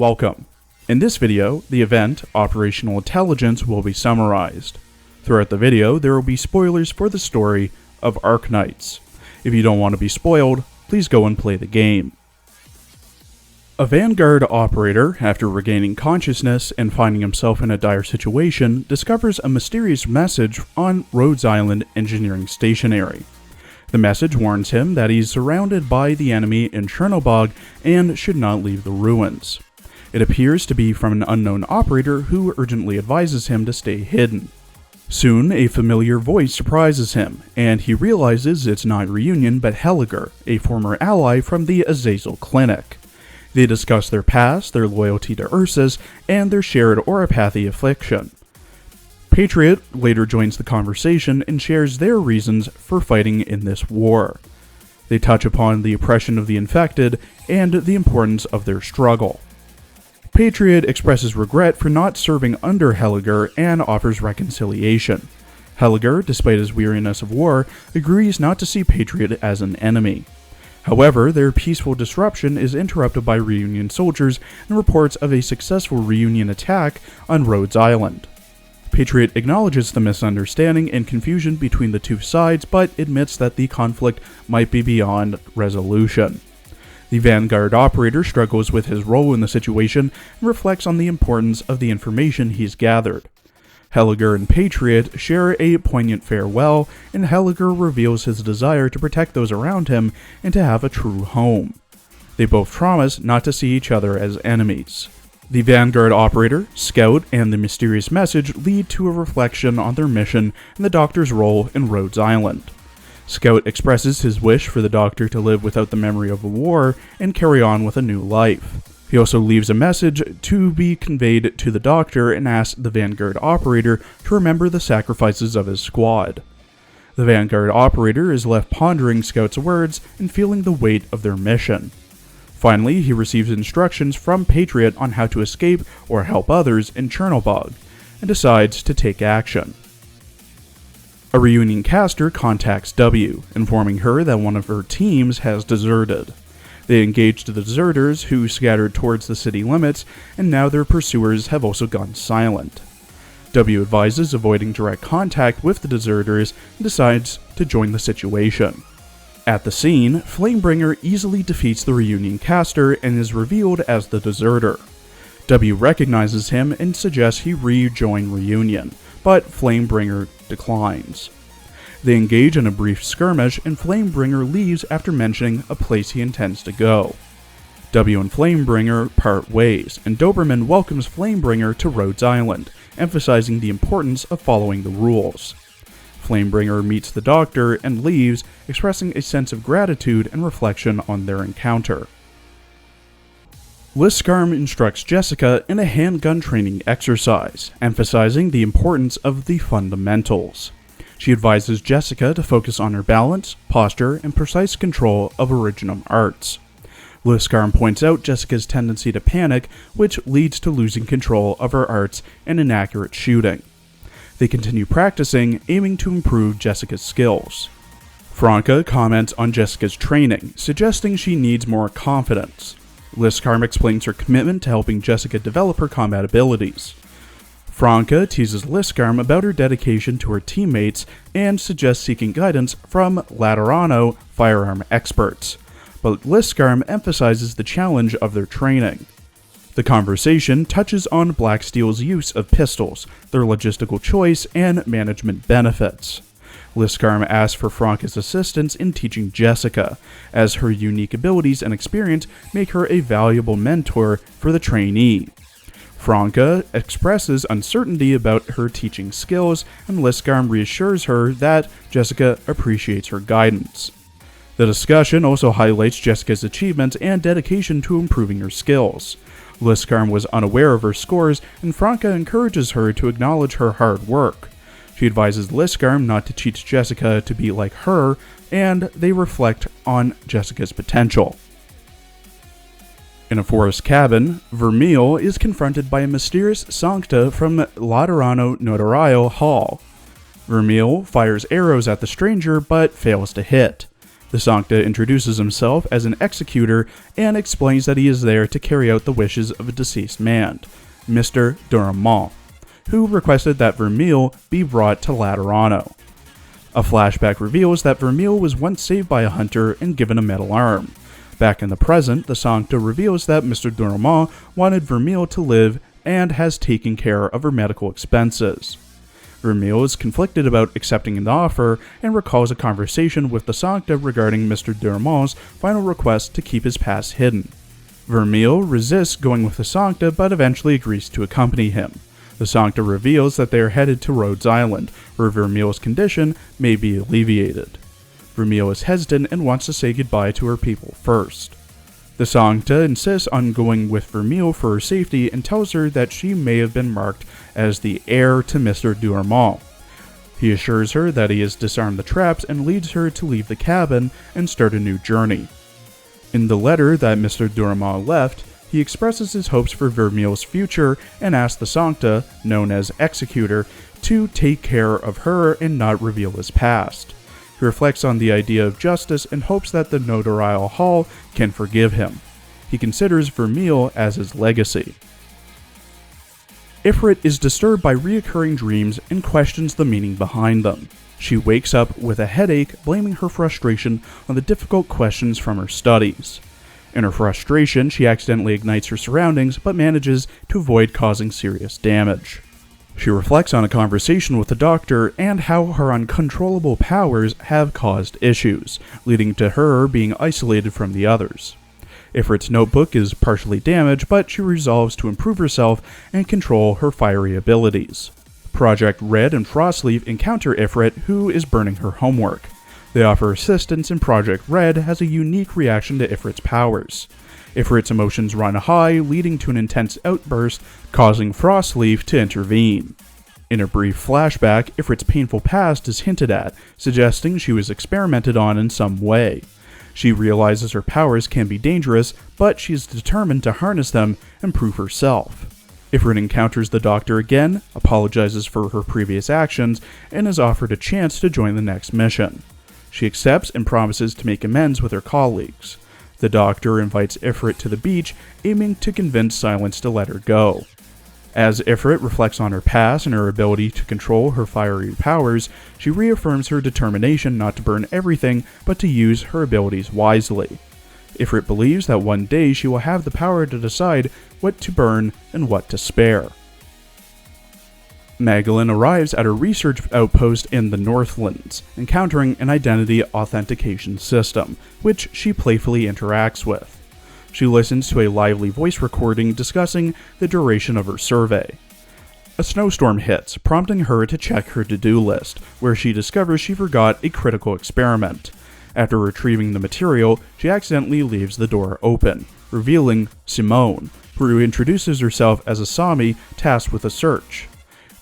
Welcome. In this video, the event, Operational Intelligence, will be summarized. Throughout the video, there will be spoilers for the story of Arknights. If you don't want to be spoiled, please go and play the game. A Vanguard operator, after regaining consciousness and finding himself in a dire situation, discovers a mysterious message on Rhodes Island Engineering Stationery. The message warns him that he's surrounded by the enemy in Chernobog and should not leave the ruins. It appears to be from an unknown operator who urgently advises him to stay hidden. Soon, a familiar voice surprises him, and he realizes it's not Reunion but Helliger, a former ally from the Azazel Clinic. They discuss their past, their loyalty to Ursus, and their shared Oropathy affliction. Patriot later joins the conversation and shares their reasons for fighting in this war. They touch upon the oppression of the infected and the importance of their struggle. Patriot expresses regret for not serving under Helliger and offers reconciliation. Helliger, despite his weariness of war, agrees not to see Patriot as an enemy. However, their peaceful disruption is interrupted by Reunion soldiers and reports of a successful Reunion attack on Rhodes Island. Patriot acknowledges the misunderstanding and confusion between the two sides, but admits that the conflict might be beyond resolution. The Vanguard operator struggles with his role in the situation and reflects on the importance of the information he's gathered. Helliger and Patriot share a poignant farewell, and Helliger reveals his desire to protect those around him and to have a true home. They both promise not to see each other as enemies. The Vanguard operator, Scout, and the mysterious message lead to a reflection on their mission and the Doctor's role in Rhodes Island. Scout expresses his wish for the Doctor to live without the memory of a war and carry on with a new life. He also leaves a message to be conveyed to the Doctor and asks the Vanguard operator to remember the sacrifices of his squad. The Vanguard operator is left pondering Scout's words and feeling the weight of their mission. Finally, he receives instructions from Patriot on how to escape or help others in Chernobog, and decides to take action. A Reunion caster contacts W, informing her that one of her teams has deserted. They engage the deserters, who scattered towards the city limits, and now their pursuers have also gone silent. W advises avoiding direct contact with the deserters and decides to join the situation. At the scene, Flamebringer easily defeats the Reunion caster and is revealed as the deserter. W recognizes him and suggests he rejoin Reunion, but Flamebringer declines. They engage in a brief skirmish and Flamebringer leaves after mentioning a place he intends to go. W and Flamebringer part ways, and Doberman welcomes Flamebringer to Rhodes Island, emphasizing the importance of following the rules. Flamebringer meets the Doctor and leaves, expressing a sense of gratitude and reflection on their encounter. Liskarm instructs Jessica in a handgun training exercise, emphasizing the importance of the fundamentals. She advises Jessica to focus on her balance, posture, and precise control of Originum arts. Liskarm points out Jessica's tendency to panic, which leads to losing control of her arts and inaccurate shooting. They continue practicing, aiming to improve Jessica's skills. Franca comments on Jessica's training, suggesting she needs more confidence. Liskarm explains her commitment to helping Jessica develop her combat abilities. Franca teases Liskarm about her dedication to her teammates and suggests seeking guidance from Laterano firearm experts, but Liskarm emphasizes the challenge of their training. The conversation touches on Blacksteel's use of pistols, their logistical choice, and management benefits. Liskarm asks for Franca's assistance in teaching Jessica, as her unique abilities and experience make her a valuable mentor for the trainee. Franca expresses uncertainty about her teaching skills, and Liskarm reassures her that Jessica appreciates her guidance. The discussion also highlights Jessica's achievements and dedication to improving her skills. Liskarm was unaware of her scores, and Franca encourages her to acknowledge her hard work. She advises Liskarm not to teach Jessica to be like her, and they reflect on Jessica's potential. In a forest cabin, Vermeil is confronted by a mysterious Sancta from Laterano Notario Hall. Vermeil fires arrows at the stranger but fails to hit. The Sancta introduces himself as an executor and explains that he is there to carry out the wishes of a deceased man, Mr. Durmont, who requested that Vermeil be brought to Laterano. A flashback reveals that Vermeil was once saved by a hunter and given a metal arm. Back in the present, the Sancta reveals that Mr. Durmont wanted Vermeil to live and has taken care of her medical expenses. Vermeil is conflicted about accepting an offer and recalls a conversation with the Sancta regarding Mr. Durmont's final request to keep his past hidden. Vermeil resists going with the Sancta but eventually agrees to accompany him. The Sancta reveals that they are headed to Rhodes Island, where Vermeil's condition may be alleviated. Vermeil is hesitant and wants to say goodbye to her people first. The Sancta insists on going with Vermeil for her safety and tells her that she may have been marked as the heir to Mr. Durmont. He assures her that he has disarmed the traps and leads her to leave the cabin and start a new journey. In the letter that Mr. Durmont left, he expresses his hopes for Vermeil's future and asks the Sancta, known as Executor, to take care of her and not reveal his past. He reflects on the idea of justice and hopes that the notarial hall can forgive him. He considers Vermeil as his legacy. Ifrit is disturbed by reoccurring dreams and questions the meaning behind them. She wakes up with a headache, blaming her frustration on the difficult questions from her studies. In her frustration, she accidentally ignites her surroundings but manages to avoid causing serious damage. She reflects on a conversation with the doctor and how her uncontrollable powers have caused issues, leading to her being isolated from the others. Ifrit's notebook is partially damaged, but she resolves to improve herself and control her fiery abilities. Project Red and Frostleaf encounter Ifrit, who is burning her homework. They offer assistance, and Project Red has a unique reaction to Ifrit's powers. Ifrit's emotions run high, leading to an intense outburst, causing Frostleaf to intervene. In a brief flashback, Ifrit's painful past is hinted at, suggesting she was experimented on in some way. She realizes her powers can be dangerous, but she is determined to harness them and prove herself. Ifrit encounters the Doctor again, apologizes for her previous actions, and is offered a chance to join the next mission. She accepts and promises to make amends with her colleagues. The Doctor invites Ifrit to the beach, aiming to convince Silence to let her go. As Ifrit reflects on her past and her ability to control her fiery powers, she reaffirms her determination not to burn everything, but to use her abilities wisely. Ifrit believes that one day she will have the power to decide what to burn and what to spare. Magdalene arrives at a research outpost in the Northlands, encountering an identity authentication system, which she playfully interacts with. She listens to a lively voice recording discussing the duration of her survey. A snowstorm hits, prompting her to check her to-do list, where she discovers she forgot a critical experiment. After retrieving the material, she accidentally leaves the door open, revealing Simone, who introduces herself as a Sami tasked with a search.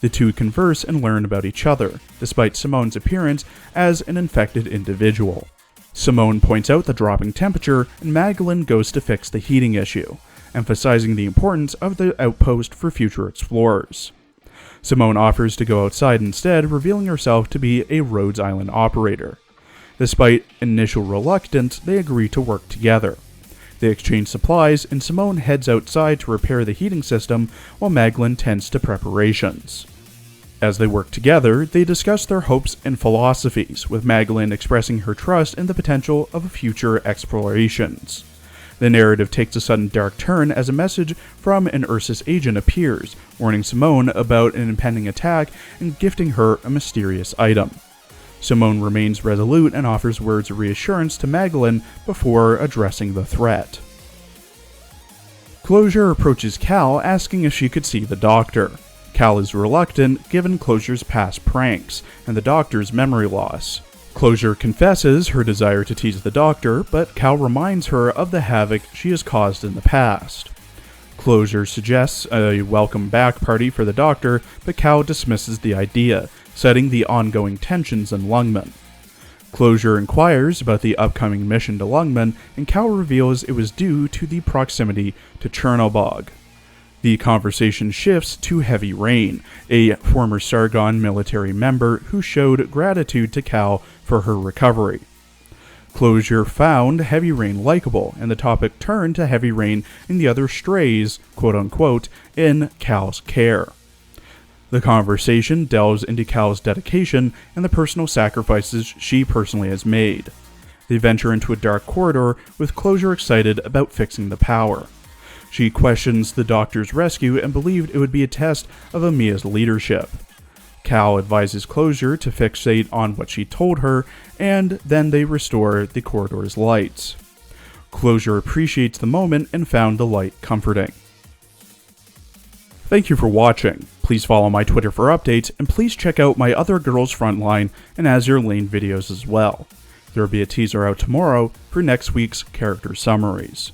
The two converse and learn about each other, despite Simone's appearance as an infected individual. Simone points out the dropping temperature, and Magdalene goes to fix the heating issue, emphasizing the importance of the outpost for future explorers. Simone offers to go outside instead, revealing herself to be a Rhodes Island operator. Despite initial reluctance, they agree to work together. They exchange supplies, and Simone heads outside to repair the heating system, while Magdalene tends to preparations. As they work together, they discuss their hopes and philosophies, with Magdalene expressing her trust in the potential of future explorations. The narrative takes a sudden dark turn as a message from an Ursus agent appears, warning Simone about an impending attack and gifting her a mysterious item. Simone remains resolute and offers words of reassurance to Magdalene before addressing the threat. Closure approaches Cal, asking if she could see the Doctor. Cal is reluctant, given Closure's past pranks and the Doctor's memory loss. Closure confesses her desire to tease the Doctor, but Cal reminds her of the havoc she has caused in the past. Closure suggests a welcome back party for the Doctor, but Cal dismisses the idea, citing the ongoing tensions in Lungmen. Closure inquires about the upcoming mission to Lungmen, and Cal reveals it was due to the proximity to Chernobog. The conversation shifts to Heavy Rain, a former Sargon military member who showed gratitude to Cal for her recovery. Closure found Heavy Rain likable, and the topic turned to Heavy Rain and the other strays, quote-unquote, in Cal's care. The conversation delves into Cal's dedication and the personal sacrifices she personally has made. They venture into a dark corridor, with Closure excited about fixing the power. She questions the Doctor's rescue and believed it would be a test of Amiya's leadership. Cal advises Closure to fixate on what she told her, and then they restore the corridor's lights. Closure appreciates the moment and found the light comforting. Thank you for watching. Please follow my Twitter for updates, and please check out my other Girls Frontline and Azure Lane videos as well. There will be a teaser out tomorrow for next week's character summaries.